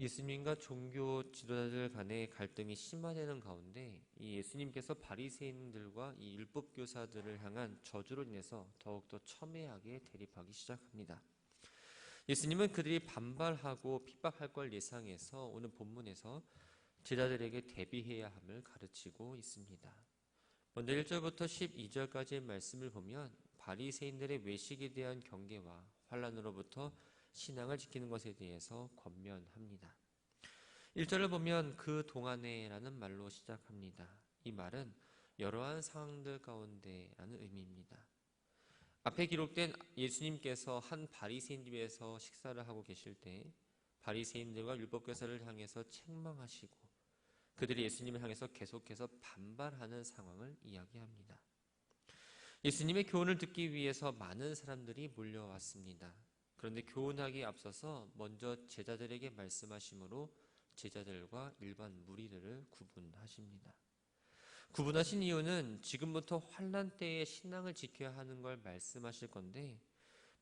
예수님과 종교 지도자들 간의 갈등이 심화되는 가운데 이 예수님께서 바리새인들과 이 율법 교사들을 향한 저주로 인해서 더욱더 첨예하게 대립하기 시작합니다. 예수님은 그들이 반발하고 핍박할 걸 예상해서 오늘 본문에서 제자들에게 대비해야 함을 가르치고 있습니다. 먼저 1절부터 12절까지의 말씀을 보면 바리새인들의 외식에 대한 경계와 환란으로부터 신앙을 지키는 것에 대해서 권면합니다. 1절을 보면 그 동안에라는 말로 시작합니다. 이 말은 여러한 상황들 가운데라는 의미입니다. 앞에 기록된 예수님께서 한 바리새인 집에서 식사를 하고 계실 때 바리새인들과 율법교사를 향해서 책망하시고 그들이 예수님을 향해서 계속해서 반발하는 상황을 이야기합니다. 예수님의 교훈을 듣기 위해서 많은 사람들이 몰려왔습니다. 그런데 교훈하기에 앞서서 먼저 제자들에게 말씀하심으로 제자들과 일반 무리들을 구분하십니다. 구분하신 이유는 지금부터 환난 때에 신앙을 지켜야 하는 걸 말씀하실 건데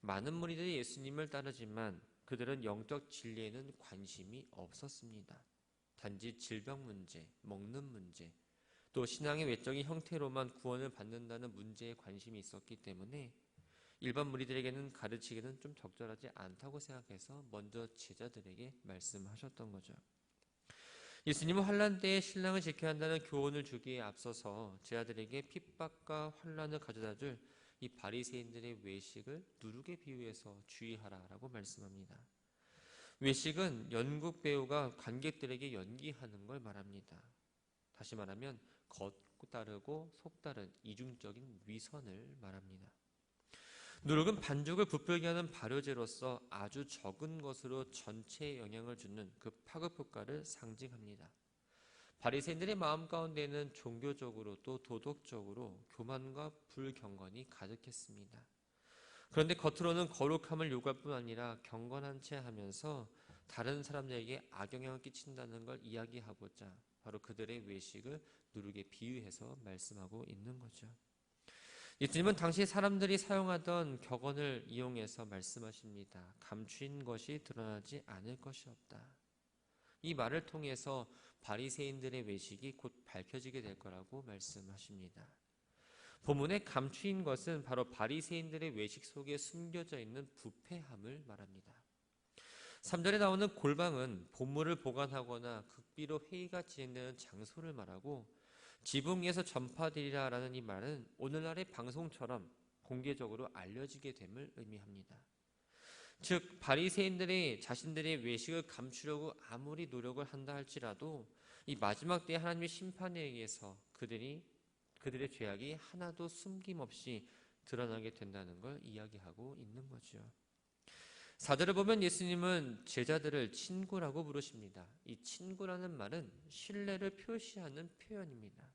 많은 무리들이 예수님을 따르지만 그들은 영적 진리에는 관심이 없었습니다. 단지 질병 문제, 먹는 문제, 또 신앙의 외적인 형태로만 구원을 받는다는 문제에 관심이 있었기 때문에 일반 무리들에게는 가르치기는 좀 적절하지 않다고 생각해서 먼저 제자들에게 말씀하셨던 거죠. 예수님은 환난 때에 신앙을 지켜야 한다는 교훈을 주기에 앞서서 제자들에게 핍박과 환난을 가져다줄 이 바리새인들의 외식을 누룩에 비유해서 주의하라라고 말씀합니다. 외식은 연극 배우가 관객들에게 연기하는 걸 말합니다. 다시 말하면 겉 따르고 속 다른 이중적인 위선을 말합니다. 누룩은 반죽을 부풀게 하는 발효제로서 아주 적은 것으로 전체에 영향을 주는 그 파급 효과를 상징합니다. 바리새인들의 마음 가운데는 종교적으로 또 도덕적으로 교만과 불경건이 가득했습니다. 그런데 겉으로는 거룩함을 요구할 뿐 아니라 경건한 채 하면서 다른 사람들에게 악영향을 끼친다는 걸 이야기하고자 바로 그들의 외식을 누룩에 비유해서 말씀하고 있는 거죠. 예수님은 당시 사람들이 사용하던 격언을 이용해서 말씀하십니다. 감추인 것이 드러나지 않을 것이 없다. 이 말을 통해서 바리새인들의 외식이 곧 밝혀지게 될 거라고 말씀하십니다. 본문의 감추인 것은 바로 바리새인들의 외식 속에 숨겨져 있는 부패함을 말합니다. 3절에 나오는 골방은 본물을 보관하거나 극비로 회의가 진행되는 장소를 말하고 지붕 위에서 전파되리라 라는 이 말은 오늘날의 방송처럼 공개적으로 알려지게 됨을 의미합니다. 즉 바리새인들이 자신들의 외식을 감추려고 아무리 노력을 한다 할지라도 이 마지막 때의 하나님의 심판에 의해서 그들의 죄악이 하나도 숨김없이 드러나게 된다는 걸 이야기하고 있는 거죠. 4절을 보면 예수님은 제자들을 친구라고 부르십니다. 이 친구라는 말은 신뢰를 표시하는 표현입니다.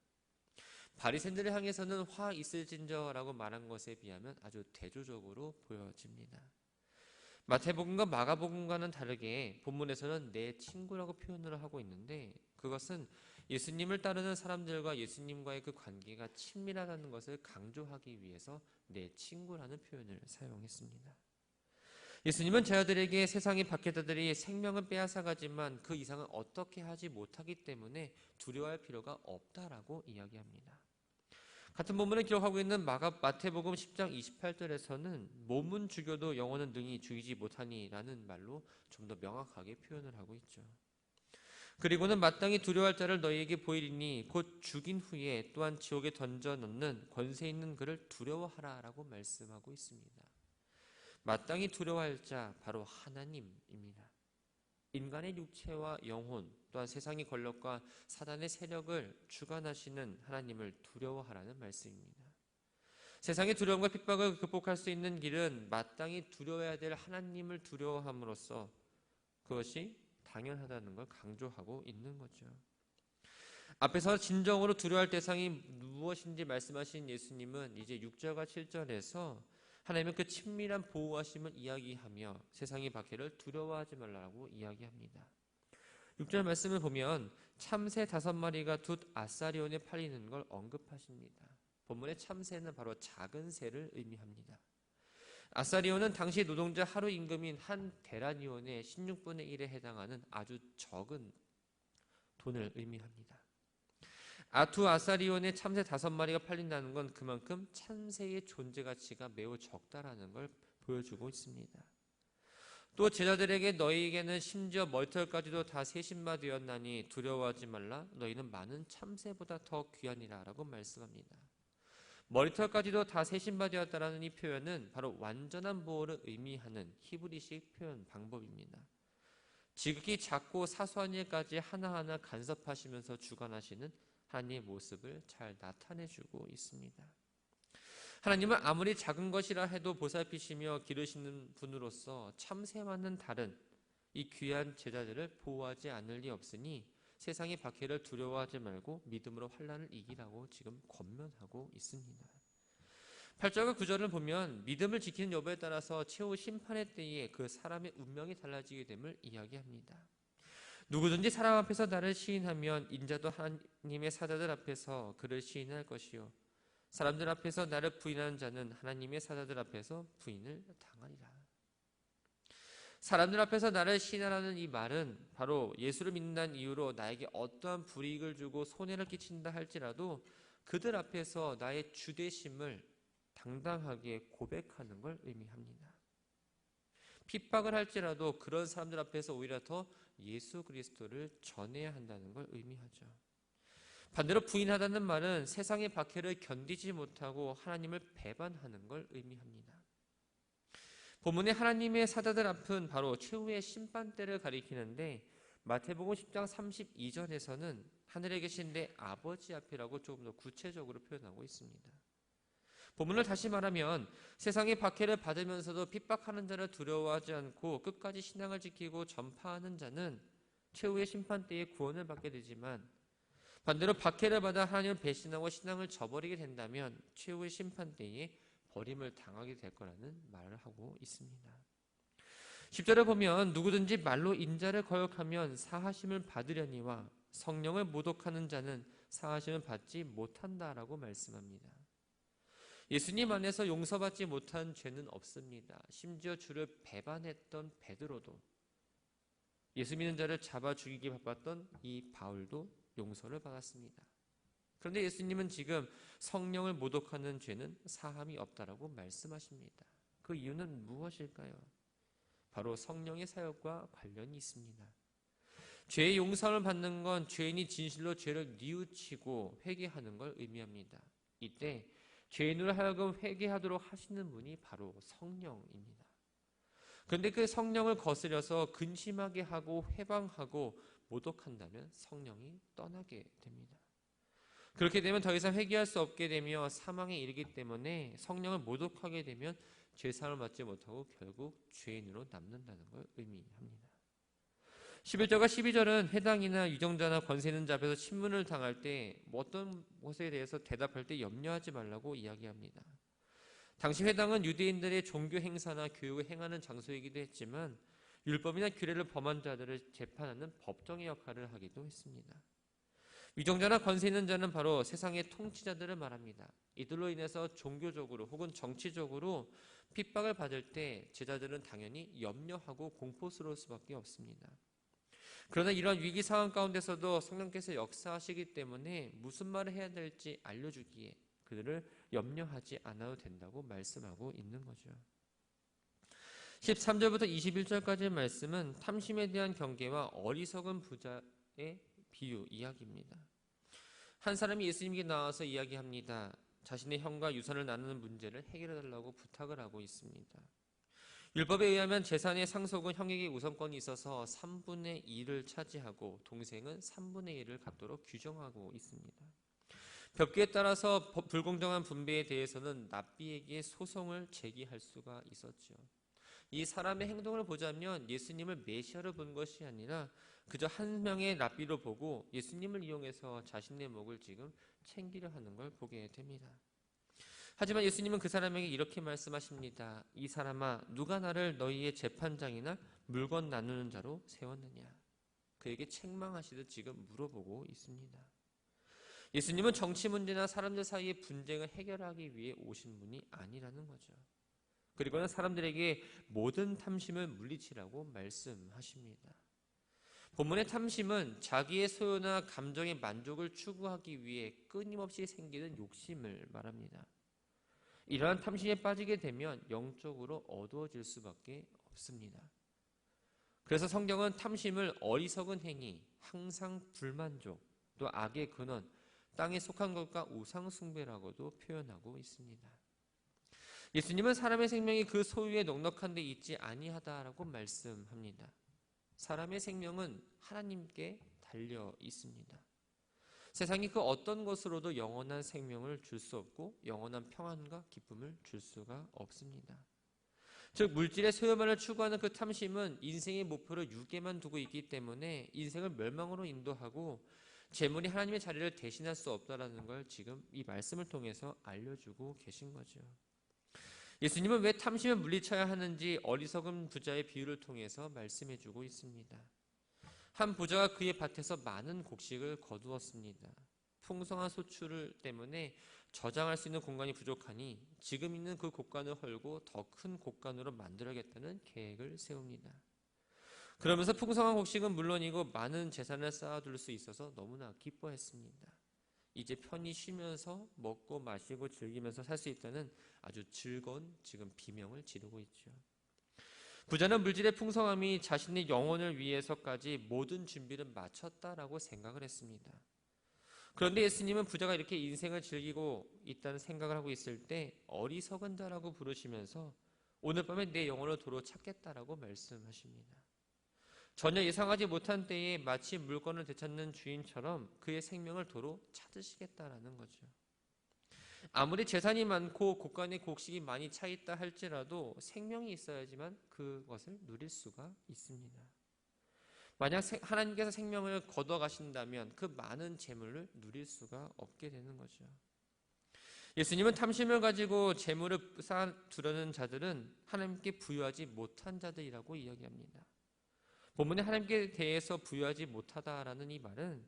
바리새인들을 향해서는 화 있을진저라고 말한 것에 비하면 아주 대조적으로 보여집니다. 마태복음과 마가복음과는 다르게 본문에서는 내 친구라고 표현을 하고 있는데 그것은 예수님을 따르는 사람들과 예수님과의 그 관계가 친밀하다는 것을 강조하기 위해서 내 친구라는 표현을 사용했습니다. 예수님은 제자들에게 세상의 박해자들이 생명을 빼앗아가지만 그 이상은 어떻게 하지 못하기 때문에 두려워할 필요가 없다라고 이야기합니다. 같은 본문을 기록하고 있는 마태복음 10장 28절에서는 몸은 죽여도 영혼은 능히 죽이지 못하니라는 말로 좀 더 명확하게 표현을 하고 있죠. 그리고는 마땅히 두려워할 자를 너희에게 보이리니 곧 죽인 후에 또한 지옥에 던져 넣는 권세 있는 그를 두려워하라라고 말씀하고 있습니다. 마땅히 두려워할 자 바로 하나님입니다. 인간의 육체와 영혼 또한 세상의 권력과 사단의 세력을 주관하시는 하나님을 두려워하라는 말씀입니다. 세상의 두려움과 핍박을 극복할 수 있는 길은 마땅히 두려워해야 될 하나님을 두려워함으로써 그것이 당연하다는 걸 강조하고 있는 거죠. 앞에서 진정으로 두려워할 대상이 무엇인지 말씀하신 예수님은 이제 6절과 7절에서 하나님은 그 친밀한 보호하심을 이야기하며 세상의 박해를 두려워하지 말라고 이야기합니다. 6절 말씀을 보면 참새 5마리가 돛 아사리온에 팔리는 걸 언급하십니다. 본문의 참새는 바로 작은 새를 의미합니다. 아사리온은 당시 노동자 하루 임금인 한 데라니온의 16분의 1에 해당하는 아주 적은 돈을 의미합니다. 아투 아사리온의 참새 5마리가 팔린다는 건 그만큼 참새의 존재 가치가 매우 적다라는 걸 보여주고 있습니다. 또 제자들에게 너희에게는 심지어 머리털까지도 다 세신바 되었나니 두려워하지 말라. 너희는 많은 참새보다 더 귀하니라 라고 말씀합니다. 머리털까지도 다 세신바 되었다라는 이 표현은 바로 완전한 보호를 의미하는 히브리식 표현 방법입니다. 지극히 작고 사소한 일까지 하나하나 간섭하시면서 주관하시는 하나님의 모습을 잘 나타내주고 있습니다. 하나님은 아무리 작은 것이라 해도 보살피시며 기르시는 분으로서 참새와는 다른 이 귀한 제자들을 보호하지 않을 리 없으니 세상의 박해를 두려워하지 말고 믿음으로 환난을 이기라고 지금 권면하고 있습니다. 8절과 9절을 보면 믿음을 지키는 여부에 따라서 최후 심판의 때에 그 사람의 운명이 달라지게 됨을 이야기합니다. 누구든지 사람 앞에서 나를 시인하면 인자도 하나님의 사자들 앞에서 그를 시인할 것이요 사람들 앞에서 나를 부인하는 자는 하나님의 사자들 앞에서 부인을 당하리라. 사람들 앞에서 나를 시인하라는 이 말은 바로 예수를 믿는다는 이유로 나에게 어떠한 불이익을 주고 손해를 끼친다 할지라도 그들 앞에서 나의 주되심을 당당하게 고백하는 걸 의미합니다. 핍박을 할지라도 그런 사람들 앞에서 오히려 더 예수 그리스도를 전해야 한다는 걸 의미하죠. 반대로 부인하다는 말은 세상의 박해를 견디지 못하고 하나님을 배반하는 걸 의미합니다. 본문의 하나님의 사자들 앞은 바로 최후의 심판대를 가리키는데 마태복음 10장 32절에서는 하늘에 계신 내 아버지 앞이라고 조금 더 구체적으로 표현하고 있습니다. 본문을 다시 말하면 세상의 박해를 받으면서도 핍박하는 자를 두려워하지 않고 끝까지 신앙을 지키고 전파하는 자는 최후의 심판대에 구원을 받게 되지만 반대로 박해를 받아 하나님을 배신하고 신앙을 저버리게 된다면 최후의 심판대에 버림을 당하게 될 거라는 말을 하고 있습니다. 10절에 보면 누구든지 말로 인자를 거역하면 사하심을 받으려니와 성령을 모독하는 자는 사하심을 받지 못한다라고 말씀합니다. 예수님 안에서 용서받지 못한 죄는 없습니다. 심지어 주를 배반했던 베드로도 예수 믿는 자를 잡아 죽이기 바빴던 이 바울도 용서를 받았습니다. 그런데 예수님은 지금 성령을 모독하는 죄는 사함이 없다라고 말씀하십니다. 그 이유는 무엇일까요? 바로 성령의 사역과 관련이 있습니다. 죄의 용서를 받는 건 죄인이 진실로 죄를 뉘우치고 회개하는 걸 의미합니다. 이때 죄인으로 하여금 회개하도록 하시는 분이 바로 성령입니다. 그런데 그 성령을 거스려서 근심하게 하고 회방하고 모독한다면 성령이 떠나게 됩니다. 그렇게 되면 더 이상 회개할 수 없게 되며 사망에 이르기 때문에 성령을 모독하게 되면 죄사함을 받지 못하고 결국 죄인으로 남는다는 걸 의미합니다. 11절과 12절은 해당이나 유정자나 권세 있는 자 앞에서 신문을 당할 때 어떤 것에 대해서 대답할 때 염려하지 말라고 이야기합니다. 당시 회당은 유대인들의 종교 행사나 교육을 행하는 장소이기도 했지만 율법이나 규례를 범한 자들을 재판하는 법정의 역할을 하기도 했습니다. 위정자나 권세 있는 자는 바로 세상의 통치자들을 말합니다. 이들로 인해서 종교적으로 혹은 정치적으로 핍박을 받을 때 제자들은 당연히 염려하고 공포스러울 수밖에 없습니다. 그러나 이런 위기 상황 가운데서도 성령께서 역사하시기 때문에 무슨 말을 해야 될지 알려주기에 그들을 염려하지 않아도 된다고 말씀하고 있는 거죠. 13절부터 21절까지의 말씀은 탐심에 대한 경계와 어리석은 부자의 비유 이야기입니다. 한 사람이 예수님께 나와서 이야기합니다. 자신의 형과 유산을 나누는 문제를 해결해달라고 부탁을 하고 있습니다. 율법에 의하면 재산의 상속은 형에게 우선권이 있어서 3분의 2를 차지하고 동생은 3분의 1을 갖도록 규정하고 있습니다. 법규에 따라서 불공정한 분배에 대해서는 납비에게 소송을 제기할 수가 있었죠. 이 사람의 행동을 보자면 예수님을 메시아로 본 것이 아니라 그저 한 명의 랍비로 보고 예수님을 이용해서 자신의 목을 지금 챙기려 하는 걸 보게 됩니다. 하지만 예수님은 그 사람에게 이렇게 말씀하십니다. 이 사람아, 누가 나를 너희의 재판장이나 물건 나누는 자로 세웠느냐? 그에게 책망하시듯 지금 물어보고 있습니다. 예수님은 정치 문제나 사람들 사이의 분쟁을 해결하기 위해 오신 분이 아니라는 거죠. 그리고는 사람들에게 모든 탐심을 물리치라고 말씀하십니다. 본문의 탐심은 자기의 소유나 감정의 만족을 추구하기 위해 끊임없이 생기는 욕심을 말합니다. 이러한 탐심에 빠지게 되면 영적으로 어두워질 수밖에 없습니다. 그래서 성경은 탐심을 어리석은 행위, 항상 불만족, 또 악의 근원, 땅에 속한 것과 우상 숭배라고도 표현하고 있습니다. 예수님은 사람의 생명이 그 소유에 넉넉한 데 있지 아니하다라고 말씀합니다. 사람의 생명은 하나님께 달려 있습니다. 세상이 그 어떤 것으로도 영원한 생명을 줄 수 없고 영원한 평안과 기쁨을 줄 수가 없습니다. 즉 물질의 소유만을 추구하는 그 탐심은 인생의 목표를 육에만 두고 있기 때문에 인생을 멸망으로 인도하고 재물이 하나님의 자리를 대신할 수 없다라는 걸 지금 이 말씀을 통해서 알려주고 계신 거죠. 예수님은 왜 탐심을 물리쳐야 하는지 어리석은 부자의 비유를 통해서 말씀해주고 있습니다. 한 부자가 그의 밭에서 많은 곡식을 거두었습니다. 풍성한 소출 때문에 저장할 수 있는 공간이 부족하니 지금 있는 그 곡간을 헐고 더 큰 곡간으로 만들어야겠다는 계획을 세웁니다. 그러면서 풍성한 곡식은 물론이고 많은 재산을 쌓아둘 수 있어서 너무나 기뻐했습니다. 이제 편히 쉬면서 먹고 마시고 즐기면서 살 수 있다는 아주 즐거운 지금 비명을 지르고 있죠. 부자는 물질의 풍성함이 자신의 영혼을 위해서까지 모든 준비를 마쳤다라고 생각을 했습니다. 그런데 예수님은 부자가 이렇게 인생을 즐기고 있다는 생각을 하고 있을 때 어리석은 자라고 부르시면서 오늘 밤에 내 영혼을 도로 찾겠다라고 말씀하십니다. 전혀 예상하지 못한 때에 마치 물건을 되찾는 주인처럼 그의 생명을 도로 찾으시겠다라는 거죠. 아무리 재산이 많고 곳간에 곡식이 많이 차 있다 할지라도 생명이 있어야지만 그것을 누릴 수가 있습니다. 만약 하나님께서 생명을 거둬가신다면 그 많은 재물을 누릴 수가 없게 되는 거죠. 예수님은 탐심을 가지고 재물을 쌓아두려는 자들은 하나님께 부유하지 못한 자들이라고 이야기합니다. 본문에 하나님께 대해서 부유하지 못하다라는 이 말은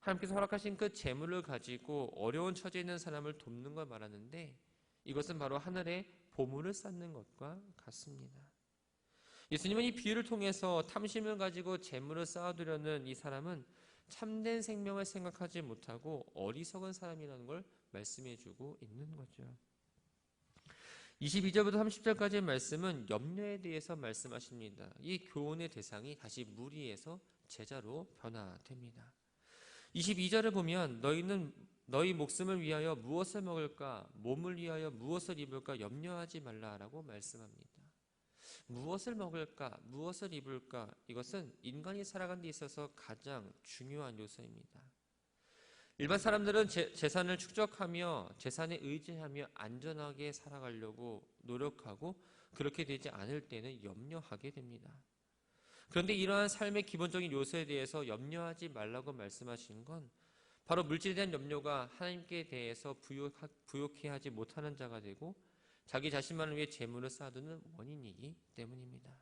하나님께서 허락하신 그 재물을 가지고 어려운 처지에 있는 사람을 돕는 걸 말하는데 이것은 바로 하늘에 보물을 쌓는 것과 같습니다. 예수님은 이 비유를 통해서 탐심을 가지고 재물을 쌓아두려는 이 사람은 참된 생명을 생각하지 못하고 어리석은 사람이라는 걸 말씀해주고 있는 거죠. 22절부터 30절까지의 말씀은 염려에 대해서 말씀하십니다. 이 교훈의 대상이 다시 무리에서 제자로 변화됩니다. 22절을 보면 너희는 너희 목숨을 위하여 무엇을 먹을까, 몸을 위하여 무엇을 입을까 염려하지 말라라고 말씀합니다. 무엇을 먹을까, 무엇을 입을까, 이것은 인간이 살아가는 데 있어서 가장 중요한 요소입니다. 일반 사람들은 재산을 축적하며 재산에 의지하며 안전하게 살아가려고 노력하고 그렇게 되지 않을 때는 염려하게 됩니다. 그런데 이러한 삶의 기본적인 요소에 대해서 염려하지 말라고 말씀하신 건 바로 물질에 대한 염려가 하나님께 대해서 부욕해 하지 못하는 자가 되고 자기 자신만을 위해 재물을 쌓아두는 원인이기 때문입니다.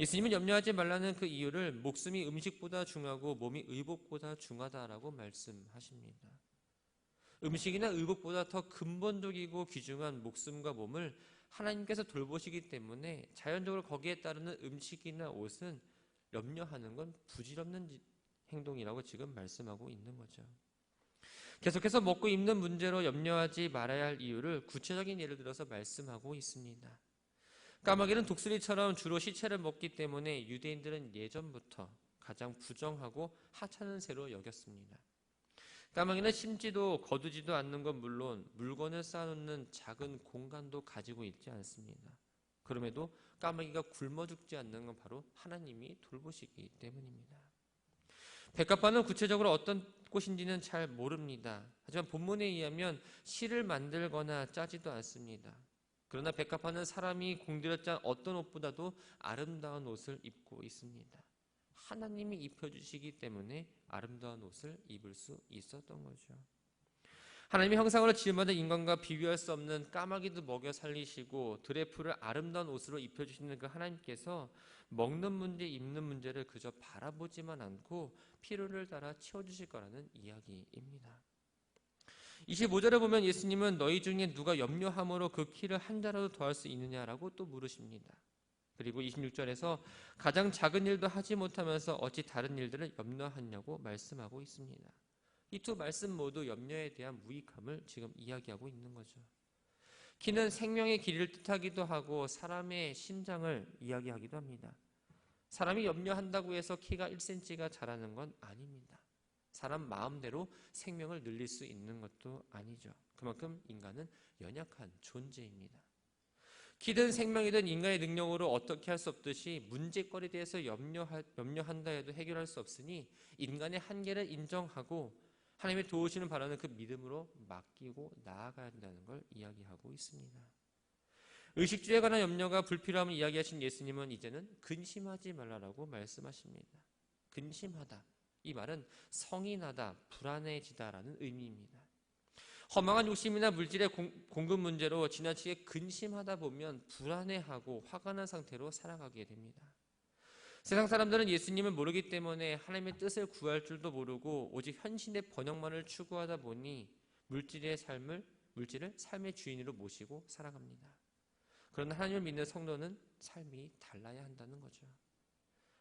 예수님은 염려하지 말라는 그 이유를 목숨이 음식보다 중하고 몸이 의복보다 중하다라고 말씀하십니다. 음식이나 의복보다 더 근본적이고 귀중한 목숨과 몸을 하나님께서 돌보시기 때문에 자연적으로 거기에 따르는 음식이나 옷은 염려하는 건 부질없는 행동이라고 지금 말씀하고 있는 거죠. 계속해서 먹고 입는 문제로 염려하지 말아야 할 이유를 구체적인 예를 들어서 말씀하고 있습니다. 까마귀는 독수리처럼 주로 시체를 먹기 때문에 유대인들은 예전부터 가장 부정하고 하찮은 새로 여겼습니다. 까마귀는 심지도 거두지도 않는 건 물론 물건을 쌓아놓는 작은 공간도 가지고 있지 않습니다. 그럼에도 까마귀가 굶어 죽지 않는 건 바로 하나님이 돌보시기 때문입니다. 백합화는 구체적으로 어떤 꽃인지는 잘 모릅니다. 하지만 본문에 의하면 실을 만들거나 짜지도 않습니다. 그러나 백합화는 사람이 공들였지 않은 어떤 옷보다도 아름다운 옷을 입고 있습니다. 하나님이 입혀주시기 때문에 아름다운 옷을 입을 수 있었던 거죠. 하나님의 형상으로 지음받은 인간과 비교할 수 없는 까마귀도 먹여 살리시고 들의 풀을 아름다운 옷으로 입혀주시는 그 하나님께서 먹는 문제, 입는 문제를 그저 바라보지만 않고 필요를 따라 채워주실 거라는 이야기입니다. 25절에 보면 예수님은 너희 중에 누가 염려함으로 그 키를 한 자라도 더할 수 있느냐라고 또 물으십니다. 그리고 26절에서 가장 작은 일도 하지 못하면서 어찌 다른 일들을 염려하냐고 말씀하고 있습니다. 이 두 말씀 모두 염려에 대한 무익함을 지금 이야기하고 있는 거죠. 키는 생명의 길이를 뜻하기도 하고 사람의 심장을 이야기하기도 합니다. 사람이 염려한다고 해서 키가 1cm가 자라는 건 아닙니다. 사람 마음대로 생명을 늘릴 수 있는 것도 아니죠. 그만큼 인간은 연약한 존재입니다. 키든 생명이든 인간의 능력으로 어떻게 할 수 없듯이 문제거리에 대해서 염려한다 해도 해결할 수 없으니 인간의 한계를 인정하고 하나님의 도우시는 바라는 그 믿음으로 맡기고 나아가야 한다는 걸 이야기하고 있습니다. 의식주에 관한 염려가 불필요함을 이야기하신 예수님은 이제는 근심하지 말라라고 말씀하십니다. 근심하다. 이 말은 성이 나다, 불안해지다라는 의미입니다. 허망한 욕심이나 물질의 공급 문제로 지나치게 근심하다 보면 불안해하고 화가 난 상태로 살아가게 됩니다. 세상 사람들은 예수님을 모르기 때문에 하나님의 뜻을 구할 줄도 모르고 오직 현신의 번영만을 추구하다 보니 물질을 삶의 주인으로 모시고 살아갑니다. 그러나 하나님을 믿는 성도는 삶이 달라야 한다는 거죠.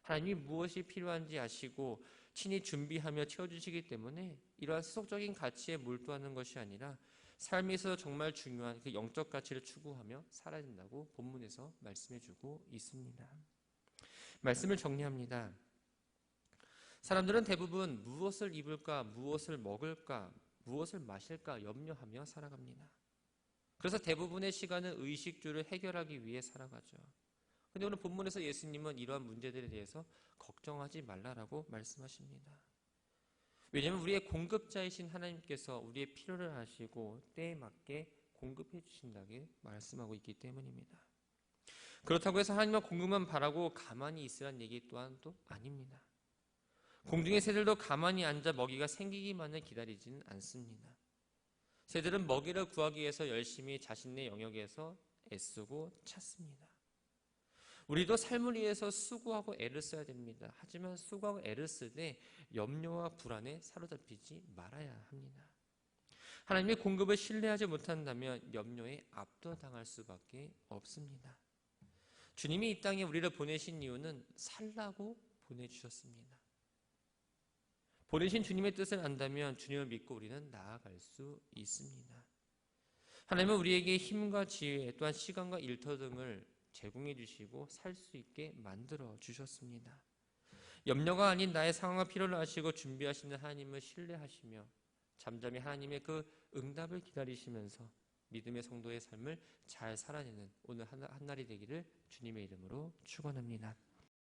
하나님이 무엇이 필요한지 아시고 친히 준비하며 채워주시기 때문에 이러한 세속적인 가치에 몰두하는 것이 아니라 삶에서 정말 중요한 그 영적 가치를 추구하며 살아야 된다고 본문에서 말씀해주고 있습니다. 말씀을 정리합니다. 사람들은 대부분 무엇을 입을까, 무엇을 먹을까, 무엇을 마실까 염려하며 살아갑니다. 그래서 대부분의 시간은 의식주를 해결하기 위해 살아가죠. 그런데 오늘 본문에서 예수님은 이러한 문제들에 대해서 걱정하지 말라라고 말씀하십니다. 왜냐하면 우리의 공급자이신 하나님께서 우리의 필요를 아시고 때에 맞게 공급해 주신다고 말씀하고 있기 때문입니다. 그렇다고 해서 하나님의 공급만 바라고 가만히 있으란 얘기 또한 또 아닙니다. 공중의 새들도 가만히 앉아 먹이가 생기기만을 기다리지는 않습니다. 새들은 먹이를 구하기 위해서 열심히 자신의 영역에서 애쓰고 찾습니다. 우리도 삶을 위해서 수고하고 애를 써야 됩니다. 하지만 수고하고 애를 쓰되 염려와 불안에 사로잡히지 말아야 합니다. 하나님의 공급을 신뢰하지 못한다면 염려에 압도당할 수밖에 없습니다. 주님이 이 땅에 우리를 보내신 이유는 살라고 보내주셨습니다. 보내신 주님의 뜻을 안다면 주님을 믿고 우리는 나아갈 수 있습니다. 하나님은 우리에게 힘과 지혜 또한 시간과 일터 등을 제공해 주시고 살 수 있게 만들어 주셨습니다. 염려가 아닌 나의 상황과 필요를 아시고 준비하시는 하나님을 신뢰하시며 잠잠히 하나님의 그 응답을 기다리시면서 믿음의 성도의 삶을 잘 살아내는 오늘 한 날이 되기를 주님의 이름으로 축원합니다.